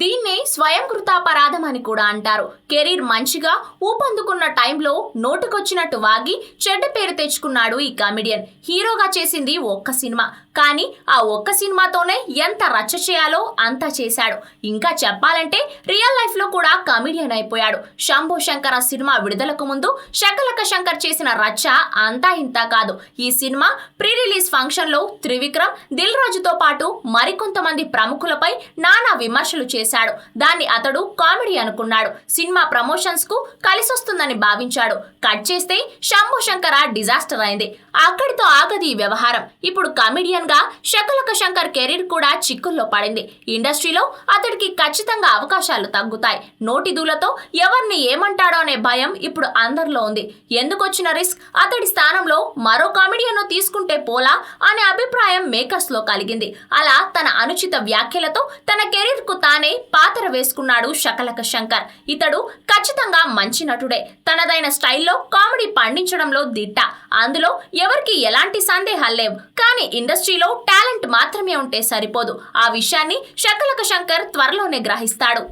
దీన్నే స్వయం కృతాపరాధం అని కూడా అంటారు. కెరీర్ మంచిగా ఊపందుకున్న టైంలో నోటుకొచ్చినట్టు వాగి చెడ్డ పేరు తెచ్చుకున్నాడు ఈ కామెడియన్. హీరోగా చేసింది ఒక్క సినిమా, కానీ ఆ ఒక్క సినిమాతోనే ఎంత రచ్చ చేయాలో అంతా చేశాడు. ఇంకా చెప్పాలంటే రియల్ లైఫ్ లో కూడా కామెడియన్ అయిపోయాడు. శంభో శంకర సినిమా విడుదలకు ముందు శకలక శంకర్ చేసిన రచ్చ అంతా ఇంతా కాదు. ఈ సినిమా ప్రీ రిలీజ్ ఫంక్షన్ లో త్రివిక్రమ్, దిల్ రాజుతో పాటు మరికొంతమంది ప్రముఖులపై నానా విమర్శలు చేశాడు. దాన్ని అతడు కామెడీ అనుకున్నాడు. సినిమా ప్రమోషన్స్ కు కలిసొస్తుందని భావించాడు. కట్ చేస్తే శంభో శంకర డిజాస్టర్ అయింది. అక్కడితో ఆగది ఈ వ్యవహారం. ఇప్పుడు కామెడియన్ గా శకలక శంకర్ కెరీర్ కూడా చిక్కుల్లో పడింది. ఇండస్ట్రీలో అతడికి ఖచ్చితంగా అవకాశాలు తగ్గుతాయి. నోటి దూలతో ఎవరిని ఏమంటాడో అనే భయం ఇప్పుడు అందరిలో ఉంది. ఎందుకొచ్చిన రిస్క్? అతడి స్థానంలో మరో కామెడియన్ తీసుకుంటే పోలా అనే అభిప్రాయం మేకర్స్ లో కలిగింది. అలా తన అనుచిత వ్యాఖ్యలతో తన కెరీర్ కు తానే పాతర వేసుకున్నాడు శకలక శంకర్. ఇతడు ఖచ్చితంగా మంచి నటుడే. తనదైన స్టైల్లో కామెడీ పండించడంలో దిట్ట. అందులో ఎవరికి ఎలాంటి సందేహాలు లేవు. కానీ ఇండస్ట్రీలో టాలెంట్ మాత్రమే ఉంటే సరిపోదు. ఆ విషయాన్ని శకలక శంకర్ త్వరలోనే గ్రహిస్తాడు.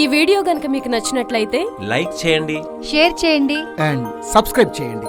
ఈ వీడియో గనుక మీకు నచ్చినట్లయితే లైక్ చేయండి, షేర్ చేయండి అండ్ సబ్స్క్రైబ్ చేయండి.